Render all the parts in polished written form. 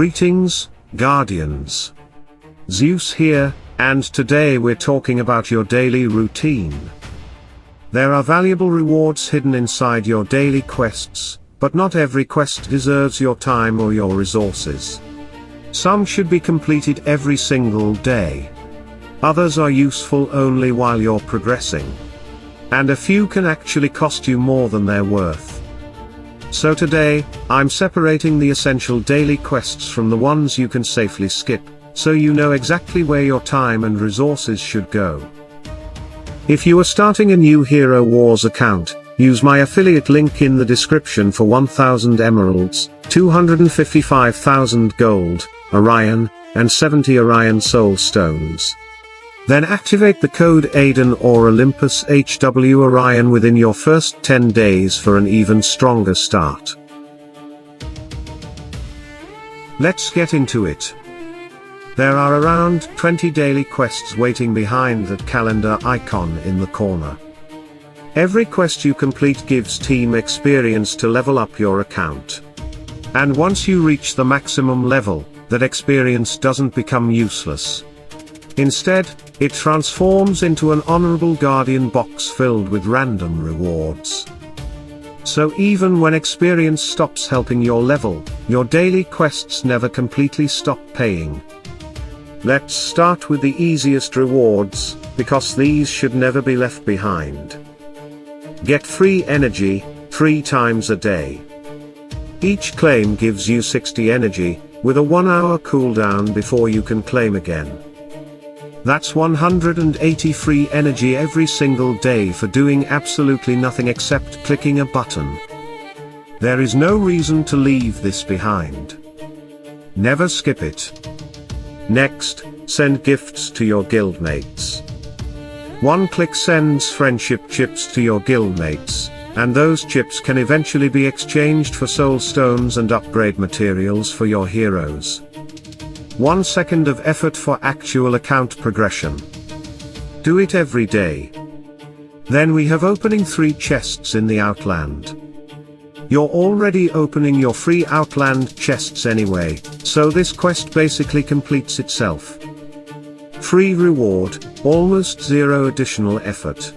Greetings, Guardians. Zeus here, and today we're talking about your daily routine. There are valuable rewards hidden inside your daily quests, but not every quest deserves your time or your resources. Some should be completed every single day. Others are useful only while you're progressing. And a few can actually cost you more than they're worth. So today, I'm separating the essential daily quests from the ones you can safely skip, so you know exactly where your time and resources should go. If you are starting a new Hero Wars account, use my affiliate link in the description for 1000 emeralds, 255,000 gold, Orion, and 70 Orion soul stones. Then activate the code AIDEN or Olympus Orion within your first 10 days for an even stronger start. Let's get into it. There are around 20 daily quests waiting behind that calendar icon in the corner. Every quest you complete gives team experience to level up your account. And once you reach the maximum level, that experience doesn't become useless. Instead, it transforms into an honorable Guardian box filled with random rewards. So even when experience stops helping your level, your daily quests never completely stop paying. Let's start with the easiest rewards, because these should never be left behind. Get free energy, 3 times a day. Each claim gives you 60 energy, with a 1-hour cooldown before you can claim again. That's 180 free energy every single day for doing absolutely nothing except clicking a button. There is no reason to leave this behind. Never skip it. Next, send gifts to your guildmates. One click sends friendship chips to your guildmates, and those chips can eventually be exchanged for soul stones and upgrade materials for your heroes. 1 second of effort for actual account progression. Do it every day. Then we have opening 3 chests in the Outland. You're already opening your free Outland chests anyway, so this quest basically completes itself. Free reward, almost 0 additional effort.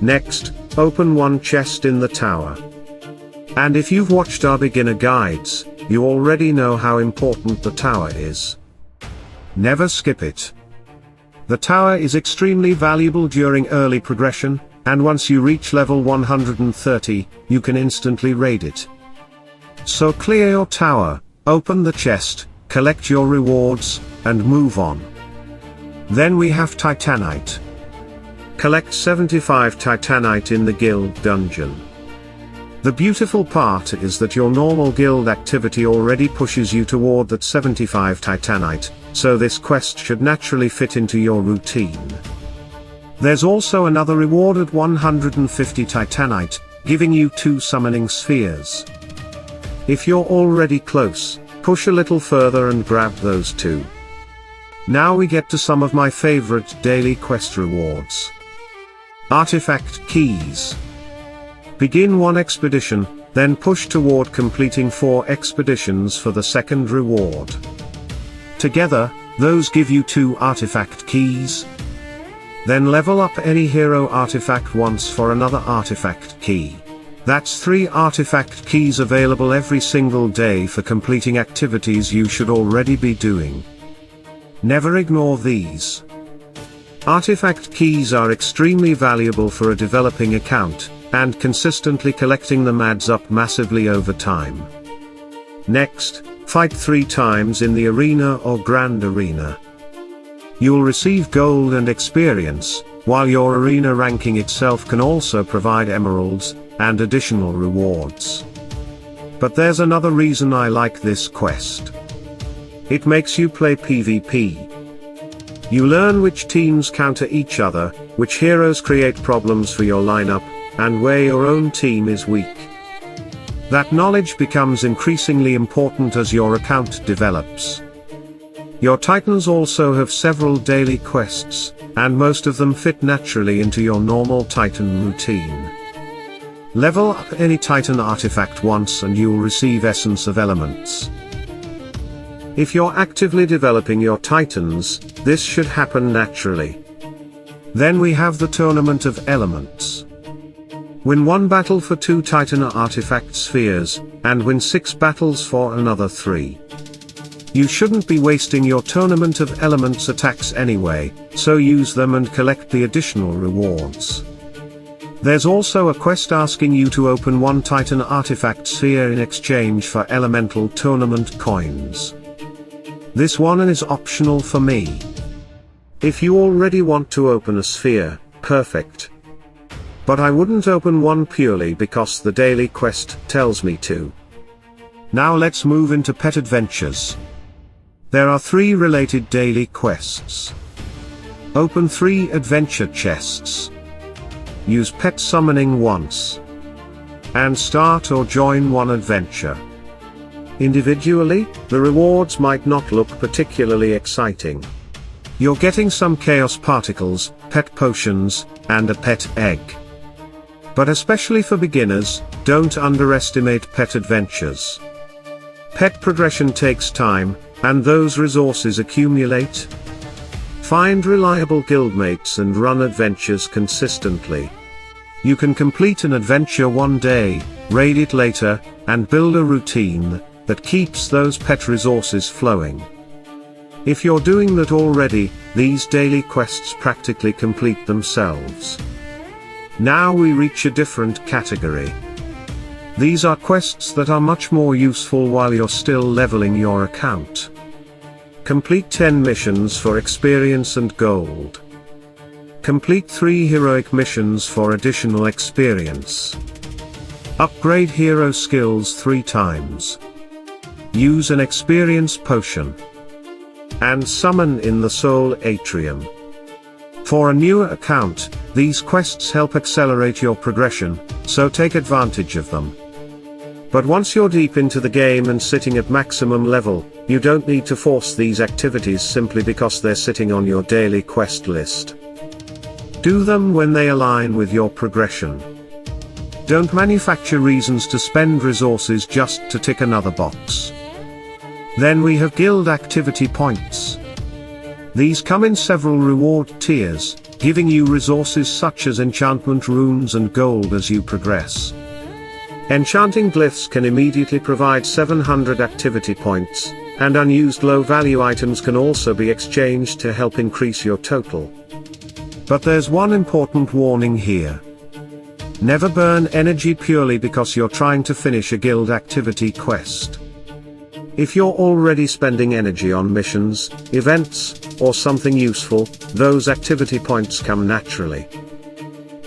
Next, open 1 chest in the tower. And if you've watched our beginner guides, you already know how important the tower is. Never skip it. The tower is extremely valuable during early progression, and once you reach level 130, you can instantly raid it. So clear your tower, open the chest, collect your rewards, and move on. Then we have Titanite. Collect 75 Titanite in the guild dungeon. The beautiful part is that your normal guild activity already pushes you toward that 75 Titanite, so this quest should naturally fit into your routine. There's also another reward at 150 Titanite, giving you 2 summoning spheres. If you're already close, push a little further and grab those 2. Now we get to some of my favorite daily quest rewards. Artifact keys. Begin 1 expedition, then push toward completing 4 expeditions for the second reward. Together, those give you 2 artifact keys. Then level up any hero artifact once for another artifact key. That's 3 artifact keys available every single day for completing activities you should already be doing. Never ignore these. Artifact keys are extremely valuable for a developing account, and consistently collecting them adds up massively over time. Next, fight 3 times in the arena or grand arena. You'll receive gold and experience, while your arena ranking itself can also provide emeralds, and additional rewards. But there's another reason I like this quest. It makes you play PvP. You learn which teams counter each other, which heroes create problems for your lineup, and where your own team is weak. That knowledge becomes increasingly important as your account develops. Your titans also have several daily quests, and most of them fit naturally into your normal titan routine. Level up any titan artifact once and you'll receive Essence of Elements. If you're actively developing your titans, this should happen naturally. Then we have the Tournament of Elements. Win 1 battle for 2 Titan artifact spheres, and win 6 battles for another 3. You shouldn't be wasting your Tournament of Elements attacks anyway, so use them and collect the additional rewards. There's also a quest asking you to open 1 Titan artifact sphere in exchange for elemental tournament coins. This one is optional for me. If you already want to open a sphere, perfect. But I wouldn't open one purely because the daily quest tells me to. Now let's move into pet adventures. There are 3 related daily quests. Open 3 adventure chests. Use pet summoning once. And start or join 1 adventure. Individually, the rewards might not look particularly exciting. You're getting some chaos particles, pet potions, and a pet egg. But especially for beginners, don't underestimate pet adventures. Pet progression takes time, and those resources accumulate. Find reliable guildmates and run adventures consistently. You can complete an adventure one day, raid it later, and build a routine that keeps those pet resources flowing. If you're doing that already, these daily quests practically complete themselves. Now we reach a different category. These are quests that are much more useful while you're still leveling your account. Complete 10 missions for experience and gold. Complete 3 heroic missions for additional experience. Upgrade hero skills 3 times. Use an experience potion. And summon in the Soul Atrium. For a newer account, these quests help accelerate your progression, so take advantage of them. But once you're deep into the game and sitting at maximum level, you don't need to force these activities simply because they're sitting on your daily quest list. Do them when they align with your progression. Don't manufacture reasons to spend resources just to tick another box. Then we have guild activity points. These come in several reward tiers, giving you resources such as enchantment runes and gold as you progress. Enchanting glyphs can immediately provide 700 activity points, and unused low-value items can also be exchanged to help increase your total. But there's one important warning here. Never burn energy purely because you're trying to finish a guild activity quest. If you're already spending energy on missions, events, or something useful, those activity points come naturally.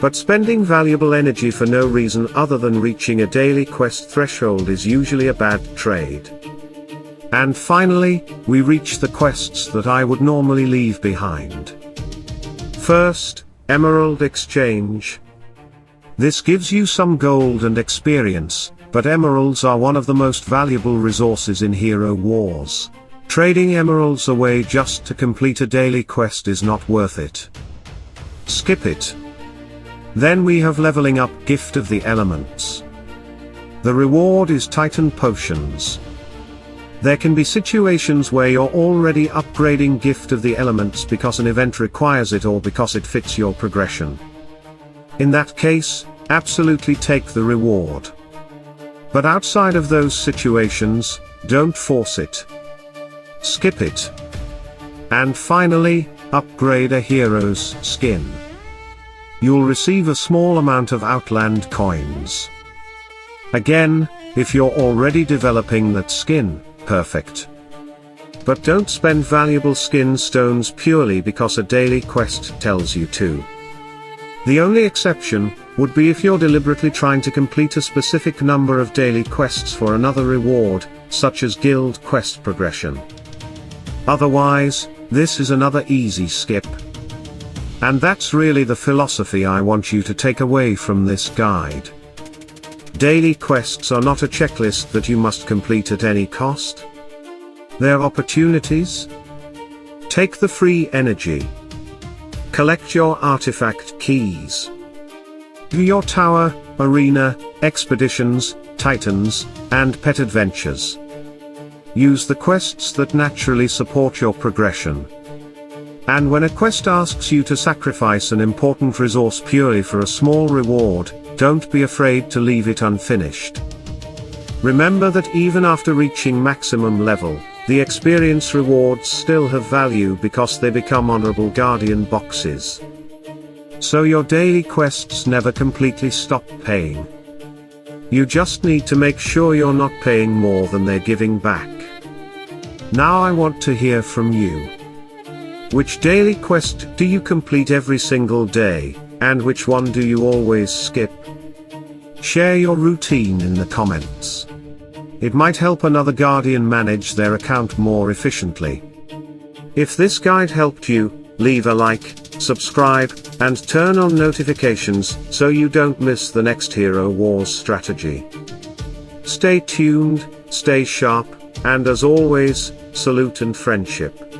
But spending valuable energy for no reason other than reaching a daily quest threshold is usually a bad trade. And finally, we reach the quests that I would normally leave behind. First, Emerald Exchange. This gives you some gold and experience, but emeralds are one of the most valuable resources in Hero Wars. Trading emeralds away just to complete a daily quest is not worth it. Skip it. Then we have Leveling Up Gift of the Elements. The reward is Titan Potions. There can be situations where you're already upgrading Gift of the Elements because an event requires it or because it fits your progression. In that case, absolutely take the reward. But outside of those situations, don't force it. Skip it. And finally, upgrade a hero's skin. You'll receive a small amount of Outland coins. Again, if you're already developing that skin, perfect. But don't spend valuable skin stones purely because a daily quest tells you to. The only exception would be if you're deliberately trying to complete a specific number of daily quests for another reward, such as guild quest progression. Otherwise, this is another easy skip. And that's really the philosophy I want you to take away from this guide. Daily quests are not a checklist that you must complete at any cost. They're opportunities. Take the free energy. Collect your artifact keys. Do your tower, arena, expeditions, titans, and pet adventures. Use the quests that naturally support your progression. And when a quest asks you to sacrifice an important resource purely for a small reward, don't be afraid to leave it unfinished. Remember that even after reaching maximum level, the experience rewards still have value because they become honorable guardian boxes. So your daily quests never completely stop paying. You just need to make sure you're not paying more than they're giving back. Now I want to hear from you. Which daily quest do you complete every single day, and which one do you always skip? Share your routine in the comments. It might help another guardian manage their account more efficiently. If this guide helped you, leave a like, subscribe, and turn on notifications so you don't miss the next Hero Wars strategy. Stay tuned, stay sharp, and as always, salute and friendship.